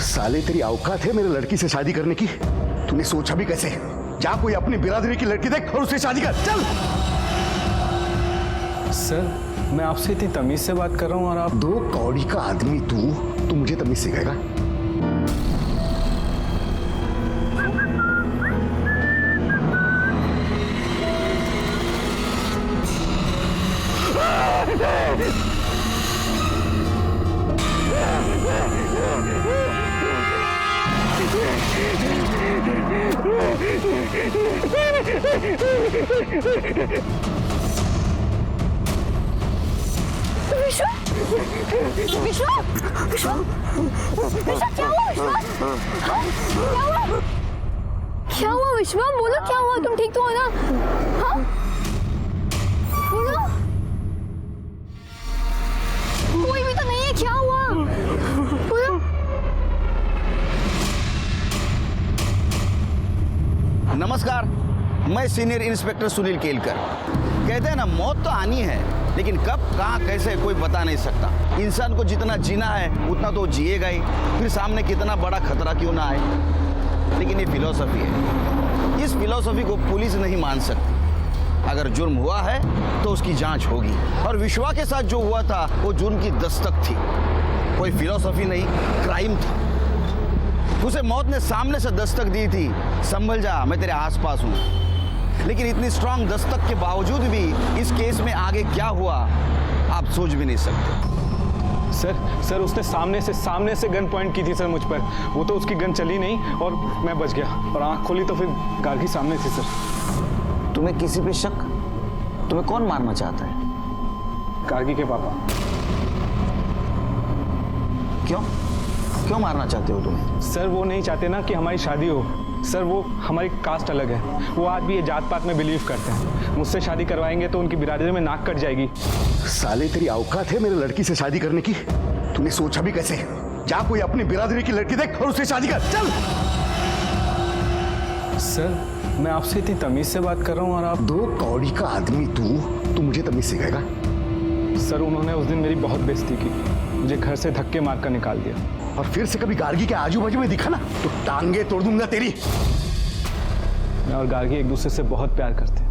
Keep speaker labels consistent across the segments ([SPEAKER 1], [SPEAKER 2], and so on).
[SPEAKER 1] साले तेरी औकात है मेरे लड़की से शादी करने की? तूने सोचा भी कैसे? जा कोई अपनी बिरादरी की लड़की देख और उससे शादी कर, चल।
[SPEAKER 2] सर मैं आपसे इतनी तमीज से बात कर रहा हूँ और आप।
[SPEAKER 1] 2 कौड़ी का आदमी तू मुझे तमीज सिखाएगा?
[SPEAKER 3] विश्वा, विश्वा, विश्वा, विश्वा क्या हुआ विश्वा? हाँ? क्या हुआ? क्या हुआ विश्वा? बोलो क्या हुआ? तुम ठीक तो हो ना? हाँ? बोलो। कोई भी तो नहीं है, क्या हुआ? बोलो।
[SPEAKER 4] नमस्कार, मैं सीनियर इंस्पेक्टर सुनील केलकर। कहते हैं ना, मौत तो आनी है, लेकिन कब कहाँ कैसे कोई बता नहीं सकता। इंसान को जितना जीना है उतना तो जिएगा ही, फिर सामने कितना बड़ा खतरा क्यों ना आए। लेकिन ये फिलॉसफी है, इस फिलॉसफी को पुलिस नहीं मान सकती। अगर जुर्म हुआ है तो उसकी जांच होगी, और विश्वा के साथ जो हुआ था वो जुर्म की दस्तक थी, कोई फिलॉसफी नहीं, क्राइम था। उसे मौत ने सामने से दस्तक दी थी, संभल जा, मैं तेरे आसपास हूँ। लेकिन इतनी स्ट्रांग दस्तक के बावजूद भी इस केस में आगे क्या हुआ आप सोच भी नहीं सकते।
[SPEAKER 2] सर उसने सामने से गन पॉइंट की थी सर मुझ पर। वो तो उसकी गन चली नहीं और मैं बच गया, और आंख खोली तो फिर गार्गी सामने थी सर।
[SPEAKER 4] तुम्हें किसी पे शक? तुम्हें कौन मारना चाहता है?
[SPEAKER 2] गार्गी के पापा।
[SPEAKER 4] क्यों मारना चाहते हो तुम्हें?
[SPEAKER 2] सर वो नहीं चाहते ना कि हमारी शादी हो। सर वो हमारी कास्ट अलग है, वो आज भी ये जात पात में बिलीव करते हैं। मुझसे शादी करवाएंगे तो उनकी बिरादरी में नाक कट जाएगी।
[SPEAKER 1] साले तेरी औकात है मेरे लड़की से शादी करने की? तूने सोचा भी कैसे? जा कोई अपनी बिरादरी की लड़की देख और उससे शादी कर, चल।
[SPEAKER 2] सर मैं आपसे इतनी तमीज से बात कर रहा हूँ और आप।
[SPEAKER 1] 2 कौड़ी का आदमी तू मुझे तमीज सिखाएगा?
[SPEAKER 2] सर उन्होंने उस दिन मेरी बहुत बेइज्जती की, मुझे घर से धक्के मार कर निकाल दिया।
[SPEAKER 1] और फिर से कभी गार्गी के आजू बाजू में दिखा ना तो टांगे तोड़ दूंगा तेरी।
[SPEAKER 2] मैं और गार्गी एक दूसरे से बहुत प्यार करते हैं,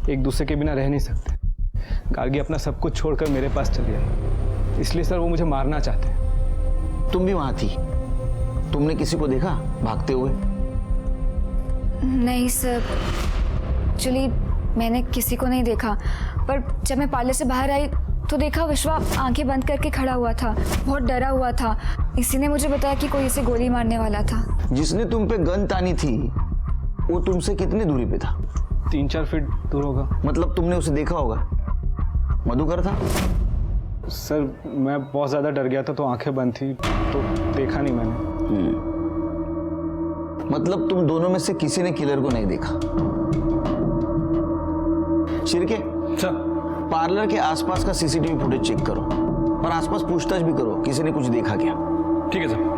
[SPEAKER 2] एक दूसरे के बिना रह नहीं सकते। गार्गी अपना सब कुछ छोड़कर मेरे पास चली आई, इसलिए सर वो मुझे मारना चाहते हैं।
[SPEAKER 4] तुम भी वहां थी, तुमने किसी को देखा भागते हुए?
[SPEAKER 3] नहीं सर, एक्चुअली मैंने किसी को नहीं देखा, पर जब मैं पार्लर से बाहर आई तो देखा विश्वा आंखें बंद करके खड़ा हुआ था, बहुत डरा हुआ था। इसी ने मुझे बताया कि कोई इसे गोली मारने वाला था।
[SPEAKER 4] जिसने तुम पे गन तानी थी वो तुमसे कितनी दूरी पे था?
[SPEAKER 2] 3-4 फीट दूर होगा।
[SPEAKER 4] मतलब तुमने उसे देखा होगा? मधुकर था?
[SPEAKER 2] सर मैं बहुत ज्यादा डर गया था तो आंखें बंद थी, तो देखा नहीं मैंने।
[SPEAKER 4] मतलब तुम दोनों में से किसी ने किलर को नहीं देखा? शिरके
[SPEAKER 2] सर
[SPEAKER 4] पार्लर के आसपास का सीसीटीवी फुटेज चेक करो और आसपास पूछताछ भी करो, किसी ने कुछ देखा क्या?
[SPEAKER 2] ठीक है सर।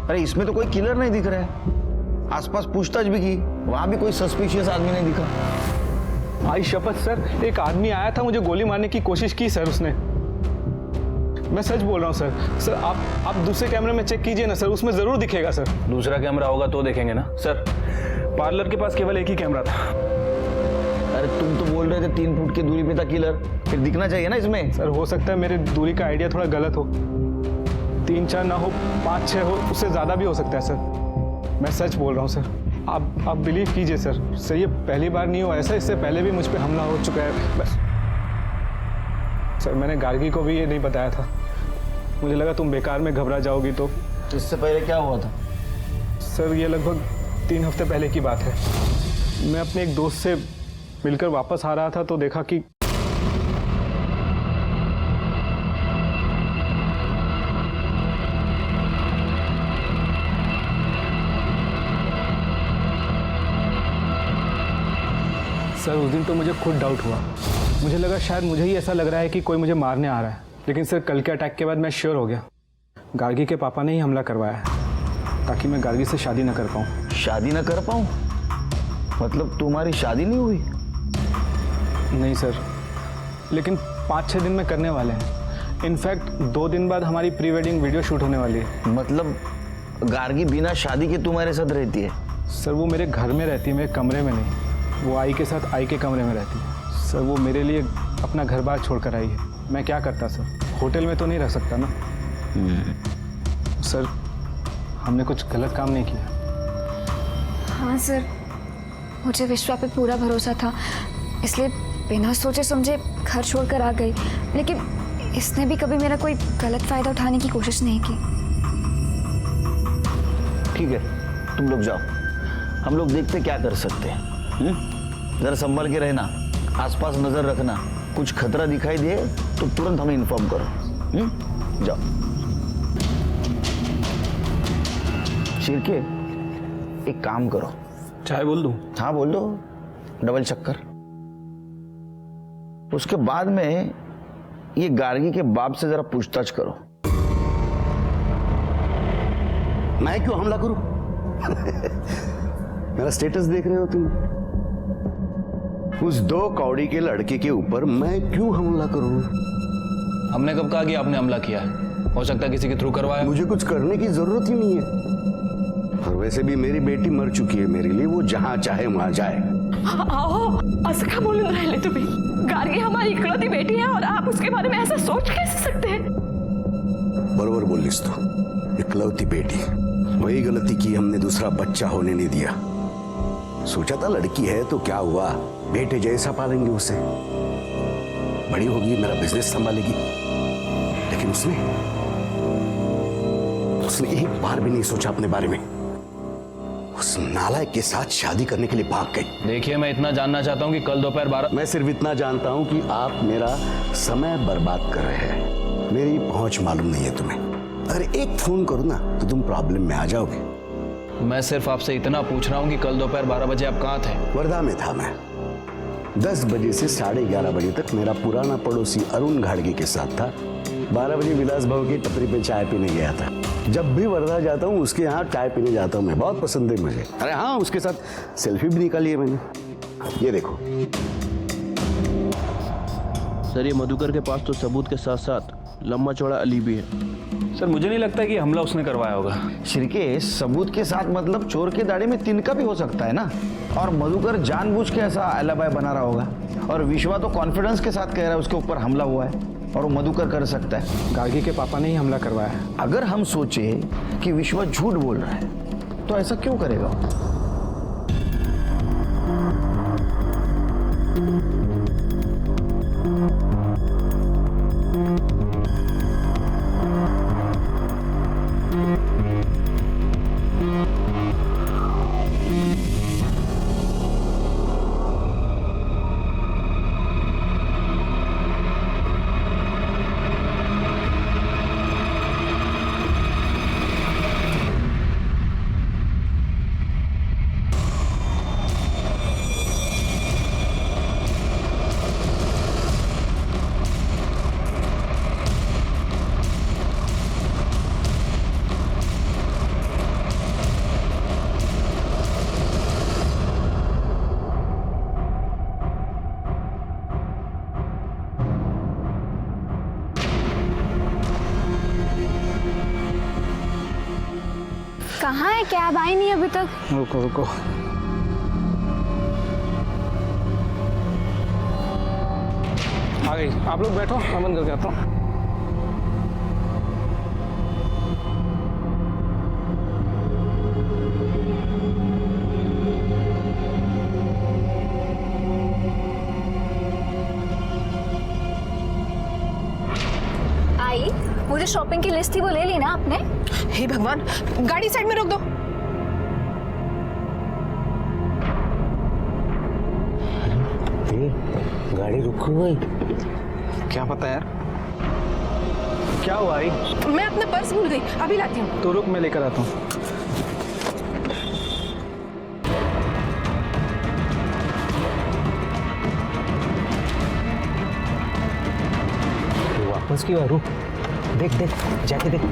[SPEAKER 4] अरे इसमें तो कोई किलर नहीं दिख रहा है। आसपास पूछताछ भी की, वहां भी कोई सस्पिशियस आदमी नहीं दिखा।
[SPEAKER 2] आई शपथ सर, एक आदमी आया था, मुझे गोली मारने की कोशिश की सर उसने। मैं सच बोल रहा हूँ सर। सर आप दूसरे कैमरे में चेक कीजिए ना सर, उसमें जरूर दिखेगा सर।
[SPEAKER 5] दूसरा कैमरा होगा तो देखेंगे ना सर।
[SPEAKER 2] पार्लर के पास केवल एक ही कैमरा था।
[SPEAKER 4] अरे तुम तो बोल रहे थे 3 फुट की दूरी पे था किलर, फिर दिखना चाहिए ना इसमें।
[SPEAKER 2] सर हो सकता है मेरे दूरी का आइडिया थोड़ा गलत हो, 3-4 ना हो, 5-6 हो, उससे ज्यादा भी हो सकता है सर। मैं सच बोल रहा हूँ सर, आप बिलीव कीजिए सर ये पहली बार नहीं हुआ ऐसा, इससे पहले भी मुझ पे हमला हो चुका है। बस सर मैंने गार्गी को भी ये नहीं बताया था, मुझे लगा तुम बेकार में घबरा जाओगी। तो
[SPEAKER 4] इससे पहले क्या हुआ था?
[SPEAKER 2] सर ये लगभग 3 हफ्ते पहले की बात है। मैं अपने एक दोस्त से मिलकर वापस आ रहा था तो देखा कि सर उस दिन तो मुझे खुद डाउट हुआ। मुझे लगा शायद मुझे ही ऐसा लग रहा है कि कोई मुझे मारने आ रहा है, लेकिन सर कल के अटैक के बाद मैं श्योर हो गया गार्गी के पापा ने ही हमला करवाया है ताकि मैं गार्गी से शादी ना कर पाऊँ।
[SPEAKER 4] शादी ना कर पाऊँ? मतलब तुम्हारी शादी नहीं हुई?
[SPEAKER 2] नहीं सर, लेकिन 5-6 दिन में करने वाले हैं। इनफैक्ट 2 दिन बाद हमारी प्री वेडिंग वीडियो शूट होने वाली है।
[SPEAKER 4] मतलब गार्गी बिना शादी के तुम्हारे साथ रहती है?
[SPEAKER 2] सर वो मेरे घर में रहती है, मेरे कमरे में नहीं। वो आई के साथ आई के कमरे में रहती है। सर वो मेरे लिए अपना घर बार छोड़ कर आई है। मैं क्या करता सर, होटल में तो नहीं रह सकता ना। सर हमने कुछ गलत काम नहीं किया।
[SPEAKER 3] हाँ सर, मुझे विश्वा पे पूरा भरोसा था, इसलिए बिना सोचे समझे घर छोड़कर आ गई। लेकिन इसने भी कभी मेरा कोई गलत फायदा उठाने की कोशिश नहीं की।
[SPEAKER 4] ठीक है, तुम लोग जाओ, हम लोग देखते क्या कर सकते हैं। जरा संभल के रहना, आसपास नजर रखना, कुछ खतरा दिखाई दे तो तुरंत हमें इन्फॉर्म करो। जाओ। शिरके, एक काम करो।
[SPEAKER 2] चाय बोल दूं?
[SPEAKER 4] हाँ बोल दो, डबल चक्कर। उसके बाद में ये गार्गी के बाप से जरा पूछताछ करो।
[SPEAKER 1] मैं क्यों हमला करूं? मेरा स्टेटस देख रहे हो तुम? उस 2 कौड़ी के लड़के के ऊपर मैं क्यों हमला करूं?
[SPEAKER 5] हमने कब कहा कि आपने हमला किया है? हो सकता है किसी के थ्रू करवाया।
[SPEAKER 1] मुझे कुछ करने की जरूरत ही नहीं है। और वैसे भी मेरी बेटी मर चुकी है, मेरे लिए वो जहां चाहे वहां जाए।
[SPEAKER 6] आओ, असं का बोलून राहिले तुम्ही? गार्गी हमारी इकलौती बेटी है और आप उसके बारे में ऐसा सोच कैसे सकते हैं?
[SPEAKER 1] बरोबर बोलिस तू, इकलौती बेटी। वही गलती की हमने, दूसरा बच्चा होने नहीं दिया। सोचा था लड़की है तो क्या हुआ, बेटे जैसा पालेंगे उसे, बड़ी होगी, मेरा बिजनेस संभालेगी। लेकिन उसने एक बार भी नहीं सोचा अपने बारे में। उस नालायक के साथ शादी करने के लिए भाग गई।
[SPEAKER 5] देखिए, मैं इतना जानना चाहता हूँ कि कल दोपहर 12।
[SPEAKER 1] मैं सिर्फ इतना जानता हूं कि आप मेरा समय बर्बाद कर रहे हैं। मेरी पहुंच मालूम नहीं है तुम्हें। अगर एक फोन करूं ना तो तुम प्रॉब्लम में आ जाओगे।
[SPEAKER 5] मैं सिर्फ आपसे इतना पूछ रहा हूँ कि कल दोपहर 12 बजे आप कहाँ थे?
[SPEAKER 1] वर्धा में था मैं। 10 बजे से 11:30 बजे तक मेरा पुराना पड़ोसी अरुण घाड़गे के साथ था। 12 बजे विलास भाव की टपरी पे चाय पीने गया था। जब भी वर्धा जाता हूँ उसके यहाँ चाय पीने जाता हूँ मैं, बहुत पसंद है मुझे। अरे हाँ, उसके साथ सेल्फी भी निकाली है मैंने, ये देखो।
[SPEAKER 7] सर ये मधुकर के पास तो सबूत के साथ साथ लंबा चौड़ा अली भी है।
[SPEAKER 5] सर मुझे नहीं लगता कि हमला उसने करवाया होगा।
[SPEAKER 4] शिरके, सबूत के साथ मतलब चोर के दाढ़ी में तिनका भी हो सकता है ना। और मधुकर जानबूझ के ऐसा अलाबाय बना रहा होगा। और विश्वा तो कॉन्फिडेंस के साथ कह रहा है उसके ऊपर हमला हुआ है, और वो मधुकर कर सकता है।
[SPEAKER 2] गार्गी के पापा ने ही हमला करवाया है।
[SPEAKER 4] अगर हम सोचे कि विश्वा झूठ बोल रहा है तो ऐसा क्यों करेगा?
[SPEAKER 3] कहाँ है कैब? आई नहीं अभी तक।
[SPEAKER 2] रुको रुको, आ गई। आप लोग बैठो, मैं बंद करके आता हूँ।
[SPEAKER 3] आई, वो जो शॉपिंग की लिस्ट थी वो ले ली ना आपने?
[SPEAKER 6] हे भगवान, गाड़ी साइड में रोक दो।
[SPEAKER 1] गाड़ी रुक गई।
[SPEAKER 2] क्या पता यार, क्या हुआ? आई
[SPEAKER 6] मैं अपना पर्स भूल गई, अभी लाती हूँ।
[SPEAKER 2] तो रुक, मैं लेकर आता हूँ।
[SPEAKER 8] पर्स क्यों है? रुक, देख देख, जाके देख।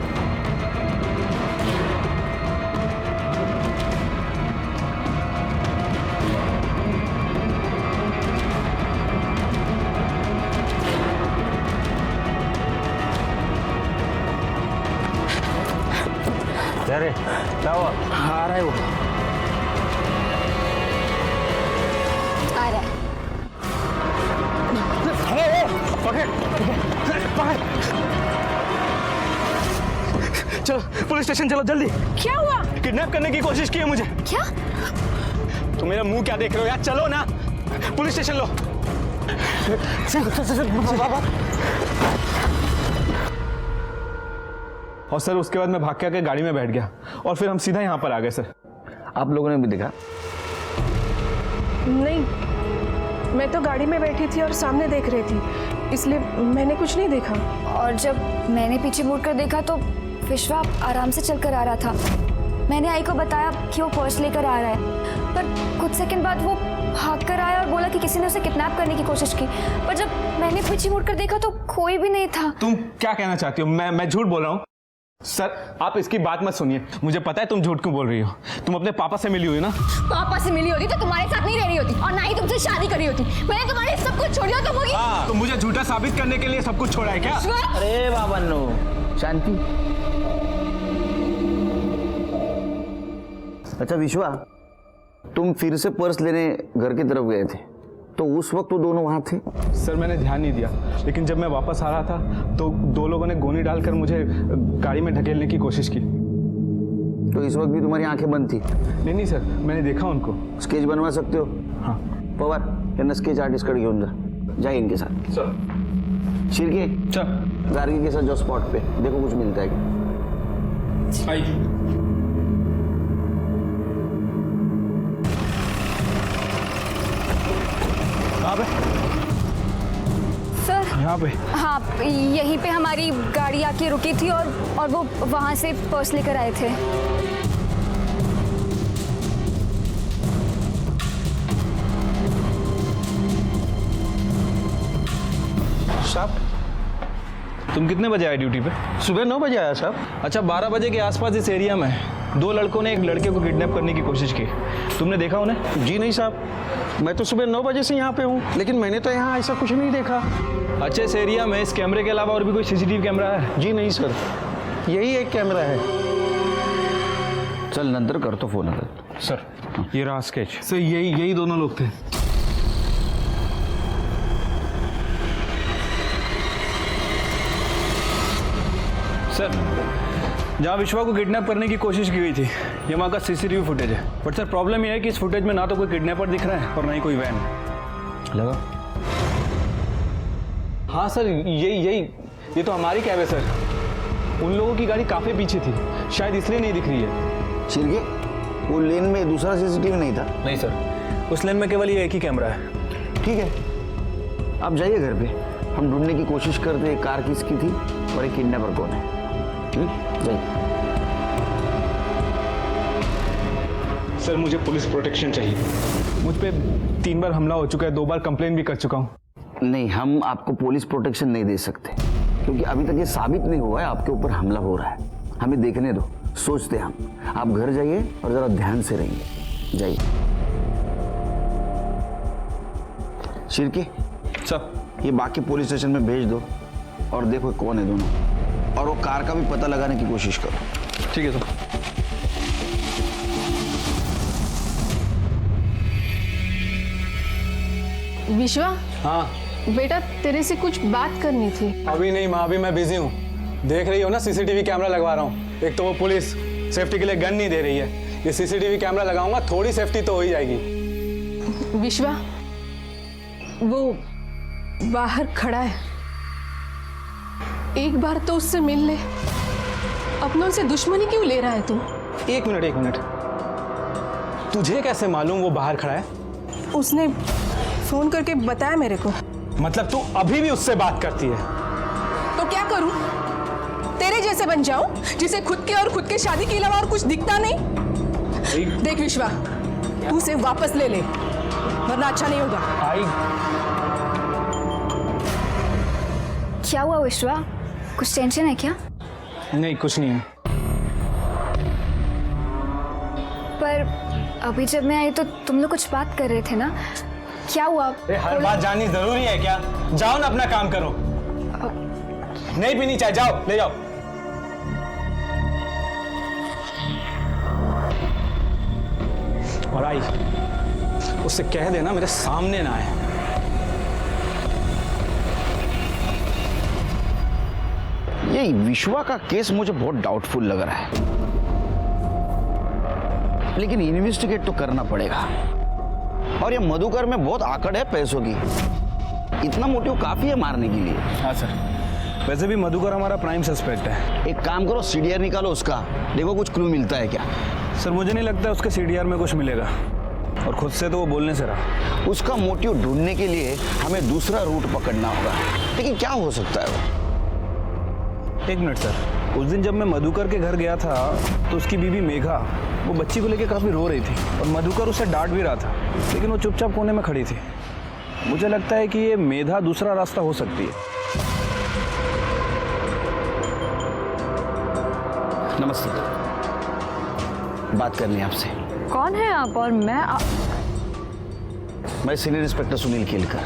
[SPEAKER 8] अरे क्या हुआ? आ रहा है वो।
[SPEAKER 3] आ रहा है।
[SPEAKER 2] चलो पुलिस स्टेशन चलो जल्दी।
[SPEAKER 6] क्या हुआ?
[SPEAKER 2] किडनैप करने की कोशिश की है मुझे।
[SPEAKER 3] क्या?
[SPEAKER 2] तुम मेरा मुंह क्या देख रहे हो यार? चलो ना, पुलिस स्टेशन लो। और सर उसके बाद मैं भाग के आके गाड़ी में बैठ गया और फिर हम सीधा यहाँ पर आ गए सर।
[SPEAKER 4] आप लोगों ने भी देखा?
[SPEAKER 6] नहीं, मैं तो गाड़ी में बैठी थी और सामने देख रही थी, इसलिए मैंने कुछ नहीं देखा।
[SPEAKER 3] और जब मैंने पीछे मुड़कर देखा तो विश्वा आराम से चलकर आ रहा था। मैंने आई को बताया कि वो पर्स लेकर आ रहा है, पर कुछ सेकंड बाद वो भाग कर आया और बोला कि किसी ने उसे किडनैप करने की कोशिश की। पर जब मैंने पीछे मुड़कर देखा तो कोई भी नहीं था।
[SPEAKER 2] तुम क्या कहना चाहती हो? मैं झूठ बोल रहा हूँ? सर आप इसकी बात मत सुनिए, मुझे पता है तुम झूठ क्यों बोल रही हो। तुम अपने पापा से मिली हुई ना?
[SPEAKER 3] पापा से मिली होती तो तुम्हारे साथ नहीं रह रही होती और ना ही तुमसे शादी करी होती। मैंने तुम्हारे सब कुछ छोड़ दिया तो होगी।
[SPEAKER 2] तो मुझे झूठा साबित करने के लिए सब कुछ छोड़ा है क्या?
[SPEAKER 4] अरे बाबा नो, शांति। अच्छा विश्वा, तुम फिर से पर्स लेने घर की तरफ गए थे, तो उस वक्त वो दोनों वहां थे?
[SPEAKER 2] सर मैंने ध्यान नहीं दिया, लेकिन जब मैं वापस आ रहा था तो दो लोगों ने गोली डालकर मुझे गाड़ी में ढकेलने की कोशिश की।
[SPEAKER 4] तो इस वक्त भी तुम्हारी आंखें बंद थी?
[SPEAKER 2] नहीं सर, मैंने देखा उनको।
[SPEAKER 4] स्केच बनवा सकते हो?
[SPEAKER 2] हाँ।
[SPEAKER 4] पवार यांना स्केच आर्टिस्ट कडे घेऊन जा इनके साथ।
[SPEAKER 2] सर।
[SPEAKER 4] शिर्के
[SPEAKER 2] सर।
[SPEAKER 4] गार्गी के साथ जो स्पॉट पे देखो कुछ मिलता है क्या?
[SPEAKER 2] आइए।
[SPEAKER 3] सर
[SPEAKER 2] यहाँ पे?
[SPEAKER 3] हाँ, यहीं पे हमारी गाड़ी आके रुकी थी और वो वहां से पर्स लेकर आए थे।
[SPEAKER 5] साहब तुम कितने बजे आए ड्यूटी पे?
[SPEAKER 7] सुबह 9 बजे आया साहब।
[SPEAKER 5] अच्छा, 12 बजे के आसपास इस एरिया में 2 लड़कों ने एक लड़के को किडनैप करने की कोशिश की। तुमने देखा उन्हें?
[SPEAKER 7] जी नहीं साहब, मैं तो सुबह 9 बजे से यहाँ पे हूँ, लेकिन मैंने तो यहाँ ऐसा कुछ नहीं देखा।
[SPEAKER 5] अच्छा, इस एरिया में इस कैमरे के अलावा और भी कोई सीसीटीवी कैमरा है?
[SPEAKER 7] जी नहीं सर, यही एक कैमरा है।
[SPEAKER 4] चल नंतर करतो फोन आता।
[SPEAKER 2] सर ये रहा स्केच। सर यही दोनों लोग थे।
[SPEAKER 5] सर जहाँ विश्वा को किडनैप करने की कोशिश की गई थी, ये वहाँ का सीसीटीवी फुटेज है। बट सर प्रॉब्लम ये है कि इस फुटेज में ना तो कोई किडनैपर दिख रहा है और ना ही कोई वैन।
[SPEAKER 4] लगा?
[SPEAKER 2] हाँ सर, ये तो हमारी कैब है सर। उन लोगों की गाड़ी काफी पीछे थी, शायद इसलिए नहीं दिख रही है।
[SPEAKER 4] शिर्के, वो लेन में दूसरा सीसीटीवी नहीं था?
[SPEAKER 5] नहीं सर, उस लेन में केवल ये एक ही कैमरा है।
[SPEAKER 4] ठीक है, आप जाइए घर पे, हम ढूंढने की कोशिश करते हैं कार किसकी थी और एक किडनैपर कौन है। जाइए।
[SPEAKER 2] सर मुझे पुलिस प्रोटेक्शन चाहिए। मुझ पे 3 बार हमला हो चुका है, 2 बार कंप्लेन भी कर चुका हूँ।
[SPEAKER 4] नहीं, हम आपको पुलिस प्रोटेक्शन नहीं दे सकते, क्योंकि अभी तक ये साबित नहीं हुआ है आपके ऊपर हमला हो रहा है। हमें देखने दो, सोचते हम। आप घर जाइए और जरा ध्यान से रहिए। जाइए। शिर्के
[SPEAKER 5] सर
[SPEAKER 4] ये बाकी पुलिस स्टेशन में भेज दो और देखो कौन है दोनों, और वो कार का भी पता लगाने की कोशिश करो।
[SPEAKER 5] ठीक है सर।
[SPEAKER 6] विश्वा,
[SPEAKER 2] हाँ।
[SPEAKER 6] बेटा तेरे से कुछ बात करनी थी।
[SPEAKER 2] अभी नहीं माँ, अभी मैं बिजी हूँ। देख रही हो ना, सीसीटीवी कैमरा लगवा रहा हूँ। एक तो वो पुलिस सेफ्टी के लिए गन नहीं दे रही है, ये सीसीटीवी कैमरा लगाऊंगा, थोड़ी सेफ्टी तो हो ही जाएगी।
[SPEAKER 6] विश्वा, वो बाहर खड़ा है, एक बार तो उससे मिल ले। अपनों से दुश्मनी क्यों ले रहा है तू?
[SPEAKER 2] एक मिनट, तुझे कैसे मालूम वो बाहर खड़ा है?
[SPEAKER 6] उसने फोन करके बताया मेरे को।
[SPEAKER 2] मतलब तू अभी भी उससे बात करती है?
[SPEAKER 6] तो क्या करूं? तेरे जैसे बन जाऊं जिसे खुद के शादी के अलावा और कुछ दिखता नहीं? देख विश्वा, तू उसे वापस ले ले, वरना अच्छा नहीं होगा।
[SPEAKER 3] क्या हुआ विश्वा? कुछ टेंशन है क्या?
[SPEAKER 2] नहीं, कुछ नहीं है।
[SPEAKER 3] पर अभी जब मैं आई तो तुम लोग कुछ बात कर रहे थे ना, क्या हुआ?
[SPEAKER 2] हर बात जाननी जरूरी है क्या? जाओ ना, अपना काम करो। नहीं पीनी चाय, जाओ ले जाओ। और आई, उससे कह देना मेरे सामने ना आए।
[SPEAKER 4] ये विश्वा का केस मुझे बहुत डाउटफुल लग रहा है, लेकिन इन्वेस्टिगेट तो करना पड़ेगा। और ये मधुकर में बहुत आकड़ है पैसों की, इतना मोटिव काफी है मारने के लिए।
[SPEAKER 5] हाँ सर, वैसे भी मधुकर हमारा प्राइम सस्पेक्ट है।
[SPEAKER 4] एक काम करो, सीडीआर निकालो उसका, देखो कुछ क्लू मिलता है क्या।
[SPEAKER 5] सर मुझे नहीं लगता उसके सीडीआर में कुछ मिलेगा, और खुद से तो वो बोलने से रहा।
[SPEAKER 4] उसका मोटिव ढूंढने के लिए हमें दूसरा रूट पकड़ना होगा, लेकिन क्या हो सकता है वो?
[SPEAKER 5] एक मिनट सर, उस दिन जब मैं मधुकर के घर गया था तो उसकी बीवी मेघा वो बच्ची को लेकर काफ़ी रो रही थी, और मधुकर उसे डांट भी रहा था, लेकिन वो चुपचाप कोने में खड़ी थी। मुझे लगता है कि ये मेधा दूसरा रास्ता हो सकती है।
[SPEAKER 4] नमस्ते, बात करनी है आपसे।
[SPEAKER 3] कौन है आप? और
[SPEAKER 4] मैं सीनियर इंस्पेक्टर सुनील केलकर,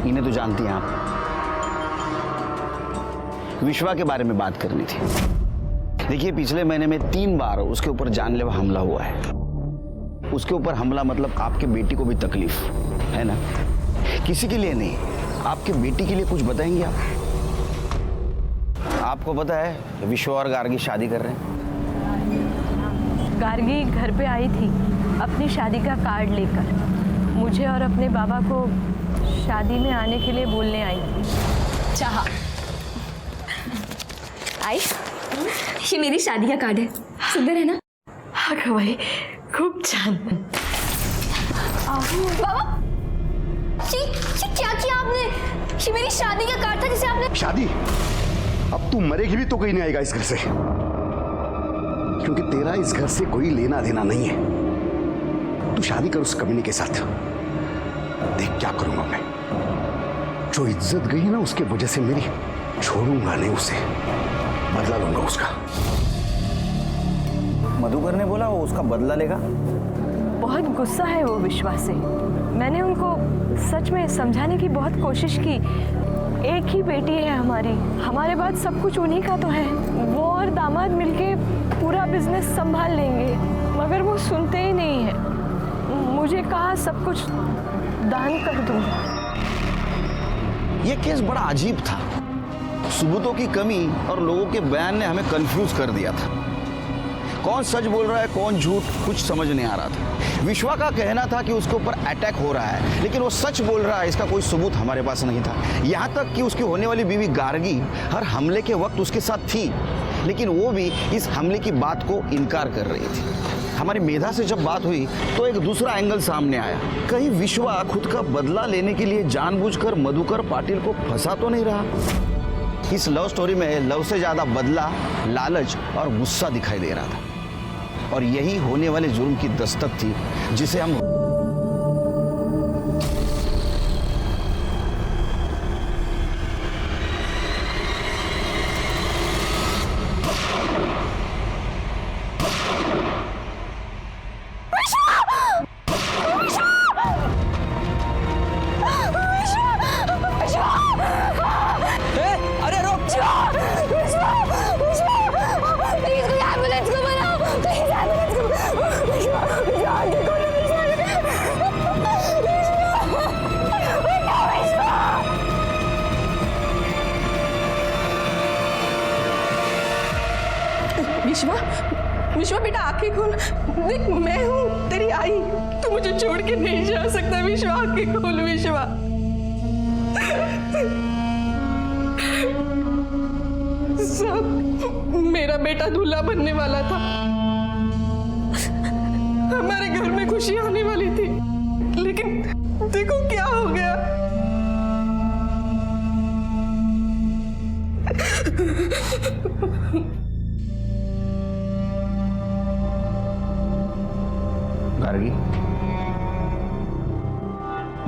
[SPEAKER 4] इन्हें तो जानती हैं आप। विश्वा के बारे में बात करनी थी। देखिए, पिछले महीने में 3 बार उसके ऊपर जानलेवा हमला हुआ है। उसके ऊपर हमला मतलब आपके बेटी को भी तकलीफ है ना? किसी के लिए नहीं, आपकी बेटी के लिए कुछ बताएंगे आप? आपको पता है विश्वा और गार्गी शादी कर रहे हैं?
[SPEAKER 9] गार्गी घर पे आई थी अपनी शादी का कार्ड लेकर, मुझे और अपने बाबा को शादी में आने के लिए बोलने आई थी।
[SPEAKER 3] चाहा आई, ये मेरी शादी का कार्ड है, सुंदर है ना?
[SPEAKER 9] हाँ भाई, खूब छान।
[SPEAKER 3] बाबा, ये क्या किया आपने? ये मेरी शादी का कार्ड था जिसे आपने...
[SPEAKER 1] शादी? अब तू मरेगी भी तो कहीं नहीं आएगा इस घर से, क्योंकि तेरा इस घर से कोई लेना देना नहीं है। तू शादी कर उस कमीने के साथ, देख क्या करूंगा मैं। जो इज्जत गई ना उसके वजह से मेरी, छोड़ूंगा नहीं उसे, बदला लूंगा उसका।
[SPEAKER 4] मधुकर ने बोला वो उसका बदला लेगा।
[SPEAKER 9] बहुत गुस्सा है वो विश्वा से। मैंने उनको सच में समझाने की बहुत कोशिश की। एक ही बेटी है हमारी, हमारे बाद सब कुछ उन्हीं का तो है। वो और दामाद मिलके पूरा बिजनेस संभाल लेंगे, मगर वो सुनते ही नहीं है। मुझे कहा सब कुछ दान कर दूंगा।
[SPEAKER 4] ये केस बड़ा अजीब था, सबूतों की कमी और लोगों के बयान ने हमें कंफ्यूज कर दिया था। कौन सच बोल रहा है कौन झूठ, कुछ समझ नहीं आ रहा था। विश्वा का कहना था कि उसके ऊपर अटैक हो रहा है, लेकिन वो सच बोल रहा है इसका कोई सबूत हमारे पास नहीं था। यहाँ तक कि उसकी होने वाली बीवी गार्गी हर हमले के वक्त उसके साथ थी, लेकिन वो भी इस हमले की बात को इनकार कर रही थी। हमारी मेधा से जब बात हुई तो एक दूसरा एंगल सामने आया। कहीं विश्वा खुद का बदला लेने के लिए जानबूझकर मधुकर पाटिल को फंसा तो नहीं रहा? इस लव स्टोरी में लव से ज्यादा बदला, लालच और गुस्सा दिखाई दे रहा था, और यही होने वाले जुर्म की दस्तक थी जिसे हम
[SPEAKER 6] विश्वा, विश्वा बेटा आंखें खोल। देख मैं हूँ तेरी आई, तू मुझे छोड़ के नहीं जा सकता। विश्वा आंखें खोल। विश्वा सब मेरा बेटा दूल्हा बनने वाला था, हमारे घर में खुशी आने वाली थी, लेकिन देखो क्या हो गया।
[SPEAKER 4] गार्गी,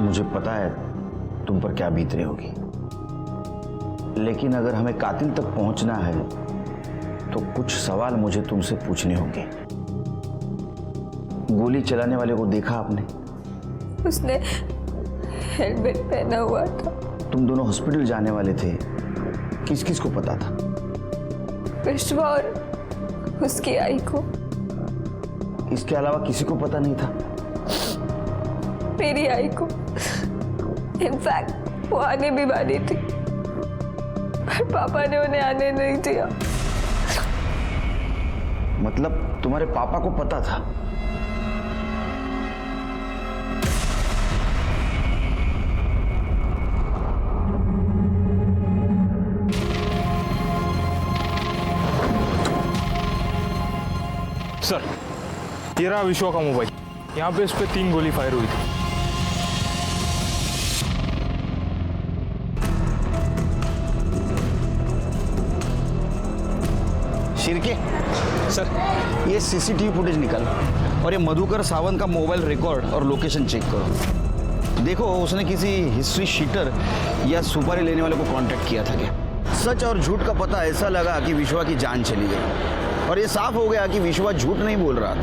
[SPEAKER 4] मुझे पता है तुम पर क्या बीत रही होगी, लेकिन अगर हमें कातिल तक पहुंचना है तो कुछ सवाल मुझे तुमसे पूछने होंगे। गोली चलाने वाले को देखा आपने?
[SPEAKER 9] उसने हेलमेट पहना हुआ था।
[SPEAKER 4] तुम दोनों हॉस्पिटल जाने वाले थे, किस किस को पता था?
[SPEAKER 9] विश्वा और उसकी आई को।
[SPEAKER 4] इसके अलावा किसी को पता नहीं था?
[SPEAKER 9] मेरी आई को। इनफैक्ट वो आने भी वाली थी, पर पापा ने उन्हें आने नहीं दिया।
[SPEAKER 4] मतलब तुम्हारे पापा को पता था?
[SPEAKER 2] सर, ये रहा विश्वा का मोबाइल। यहाँ पे इस पे 3 गोली फायर हुई थी।
[SPEAKER 4] शिरके,
[SPEAKER 2] सर,
[SPEAKER 4] ये सीसीटीवी फुटेज निकालो और ये मधुकर सावंत का मोबाइल रिकॉर्ड और लोकेशन चेक करो। देखो उसने किसी हिस्ट्री शीटर या सुपारी लेने वाले को कांटेक्ट किया था क्या? सच और झूठ का पता ऐसा लगा कि विश्वा की जान चली गई और ये साफ हो गया कि विश्वा झूठ नहीं बोल रहा था।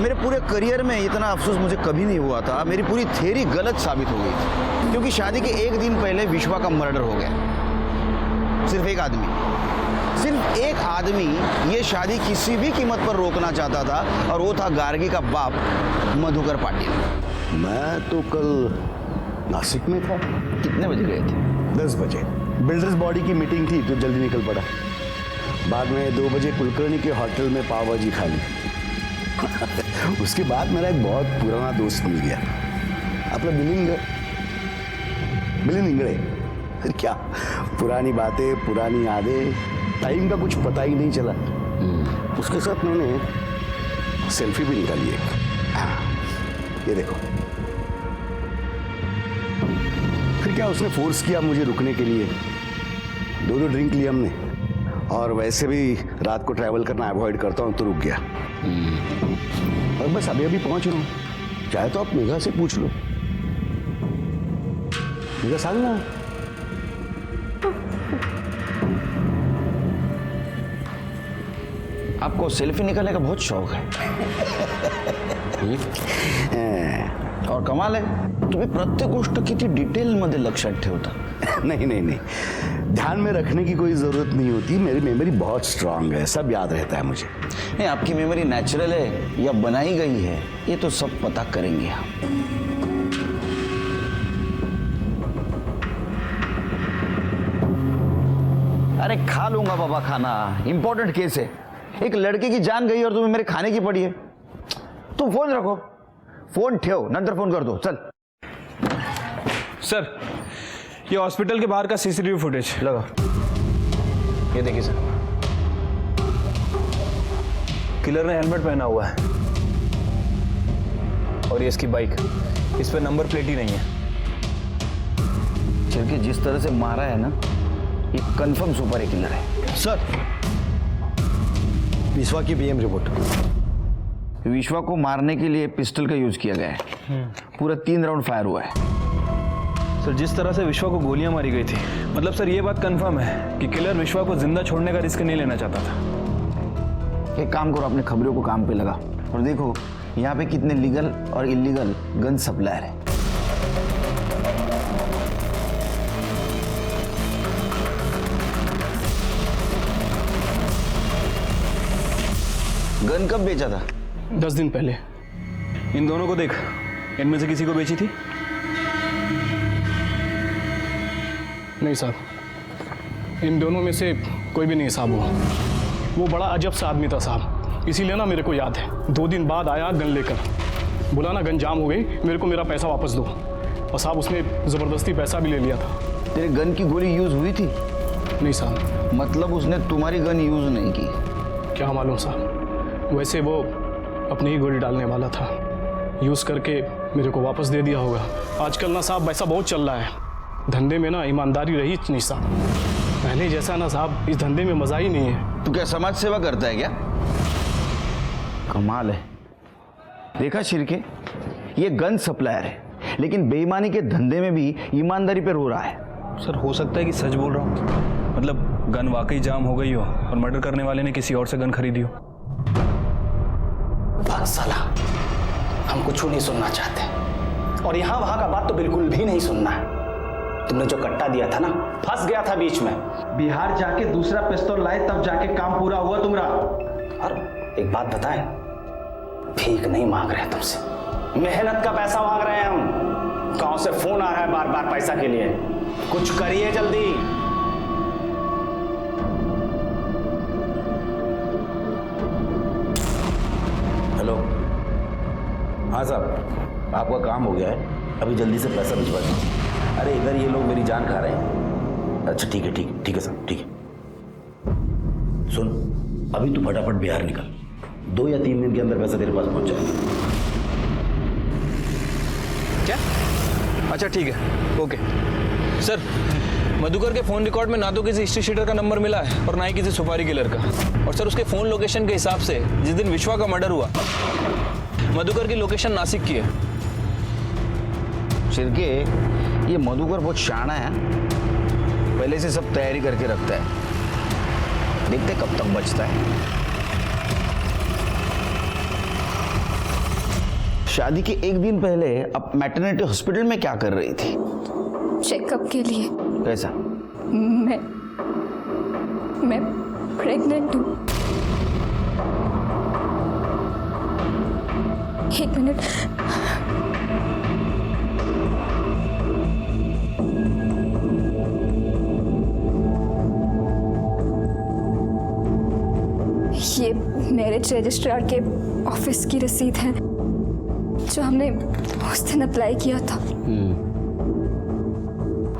[SPEAKER 4] मेरे पूरे करियर में इतना अफसोस मुझे कभी नहीं हुआ था। मेरी पूरी थ्योरी गलत साबित हो गई थी, क्योंकि शादी के 1 दिन पहले विश्वा का मर्डर हो गया। सिर्फ एक आदमी ये शादी किसी भी कीमत पर रोकना चाहता था और वो था गार्गी का बाप मधुकर पाटिल।
[SPEAKER 1] मैं तो कल नासिक में था।
[SPEAKER 4] कितने बजे गए थे?
[SPEAKER 1] 10 बजे। बिल्डर्स बॉडी की मीटिंग थी तो जल्दी निकल पड़ा। बाद में 2 बजे कुलकर्णी के होटल में पाव भाजी खा ली। उसके बाद मेरा एक बहुत पुराना दोस्त मिल गया, अपना मिलिंद इंगड़े। फिर क्या पुरानी बातें, पुरानी यादें, टाइम का कुछ पता ही नहीं चला। उसके साथ मैंने सेल्फी भी निकाली एक। ये देखो। फिर क्या उसने फोर्स किया मुझे रुकने के लिए। 2 ड्रिंक लिए हमने, और वैसे भी रात को ट्रैवल करना अवॉइड करता हूँ तो रुक गया। और बस अभी पहुंच रहा हूँ। चाहे तो आप मेघा से पूछ लो। मेघा सांग ना।
[SPEAKER 4] आपको सेल्फी निकालने का बहुत शौक है। और कमाल है, तुम्ही प्रत्येक गोष्ट किती डिटेल मध्ये लक्षात ठेवता।
[SPEAKER 1] नहीं, ध्यान में रखने की कोई जरूरत नहीं होती। मेरी मेमोरी बहुत स्ट्रांग है, सब याद रहता है मुझे।
[SPEAKER 4] नहीं, आपकी मेमोरी नेचुरल है या बनाई गई है, ये तो सब पता करेंगे हम। अरे खा लूंगा बाबा खाना, इंपॉर्टेंट केस है। एक लड़के की जान गई और तुम्हें मेरे खाने की पड़ी है। तुम फोन रखो, फोन ठेव, नंतर फोन कर दो। चल।
[SPEAKER 5] सर, ये हॉस्पिटल के बाहर का सीसीटीवी फुटेज
[SPEAKER 4] लगा। ये देखिए सर,
[SPEAKER 5] किलर ने हेलमेट पहना हुआ है और ये इसकी बाइक, इस पे नंबर प्लेट ही नहीं है।
[SPEAKER 4] चिरके जिस तरह से मारा है ना, ये कंफर्म सुपर किलर है।
[SPEAKER 1] सर, विश्वा की पीएम रिपोर्ट।
[SPEAKER 4] विश्वा को मारने के लिए पिस्टल का यूज किया गया है। पूरा 3 राउंड फायर हुआ है।
[SPEAKER 5] सर, जिस तरह से विश्वा को गोलियां मारी गई थी, मतलब सर ये बात कंफर्म है कि किलर विश्वा को जिंदा छोड़ने का रिस्क नहीं लेना चाहता था।
[SPEAKER 4] एक काम करो, अपने खबरों को काम पे लगा और देखो यहाँ पे कितने लीगल और इलीगल गन सप्लायर है। गन कब बेचा था?
[SPEAKER 2] 10 दिन पहले।
[SPEAKER 5] इन दोनों को देख, इनमें से किसी को बेची थी?
[SPEAKER 2] नहीं साहब, इन दोनों में से कोई भी नहीं साहब। वो बड़ा अजब सा आदमी था साहब, इसीलिए ना मेरे को याद है। 2 दिन बाद आया गन लेकर, बोला ना गन जाम हो गई, मेरे को मेरा पैसा वापस दो। और साहब उसने ज़बरदस्ती पैसा भी ले लिया था।
[SPEAKER 4] तेरे गन की गोली यूज हुई थी?
[SPEAKER 2] नहीं साहब।
[SPEAKER 4] मतलब उसने तुम्हारी गन यूज नहीं की?
[SPEAKER 2] क्या मालूम साहब, वैसे वो अपनी ही गोली डालने वाला था, यूज़ करके मेरे को वापस दे दिया होगा। आजकल ना साहब वैसा बहुत चल रहा है, धंधे में ना ईमानदारी रही नहीं साहब। पहले जैसा ना साहब इस धंधे में मज़ा ही नहीं है।
[SPEAKER 4] तू क्या समाज सेवा करता है क्या? कमाल है। देखा शिरके, ये गन सप्लायर है लेकिन बेईमानी के धंधे में भी ईमानदारी पे रो रहा है।
[SPEAKER 5] सर हो सकता है कि सच बोल रहा हूँ, मतलब गन वाकई जाम हो गई हो और मर्डर करने वाले ने किसी और से गन खरीदी हो।
[SPEAKER 10] भाग साला, हम कुछ नहीं सुनना चाहते और यहाँ वहां का बात तो बिल्कुल भी नहीं सुनना है। तुमने जो कट्टा दिया था ना, फंस गया था बीच में।
[SPEAKER 8] बिहार जाके दूसरा पिस्तौल लाए तब जाके काम पूरा हुआ तुम्हारा।
[SPEAKER 10] और एक बात बताएं, भीख नहीं मांग रहे तुमसे, मेहनत का पैसा मांग रहे हैं हम। गांव से फोन आ रहा है बार बार पैसा के लिए, कुछ करिए जल्दी।
[SPEAKER 4] हेलो, हाँ साहब, आपका काम हो गया है, अभी जल्दी से पैसा भिजवा दीजिए। अरे इधर ये लोग मेरी जान खा रहे हैं। अच्छा ठीक है, ठीक है साहब, ठीक है। सुन, अभी तू फटाफट बिहार निकल, 2 या 3 दिन के अंदर पैसा तेरे पास पहुंच जाएगा।
[SPEAKER 5] क्या? अच्छा ठीक है, ओके। सर, मधुकर के फोन रिकॉर्ड में ना तो किसी हिस्ट्री शीटर का नंबर मिला है और ना ही किसी सुपारी किलर का। और सर उसके फोन लोकेशन के हिसाब से जिस दिन विश्वा का मर्डर हुआ, मधुकर की लोकेशन नासिक की है।
[SPEAKER 4] शिरके, ये मधुकर बहुत शाना है, पहले से सब तैयारी करके रखता है, देखते कब तक बचता है। शादी के 1 दिन पहले अब मैटरनिटी हॉस्पिटल में क्या कर रही थी?
[SPEAKER 3] चेकअप के लिए।
[SPEAKER 4] कैसा?
[SPEAKER 3] मैं प्रेग्नेंट हूँ। 1 मिनट। ये मैरिज रजिस्ट्रार के ऑफिस की रसीद है जो हमने उस दिन अप्लाई किया था।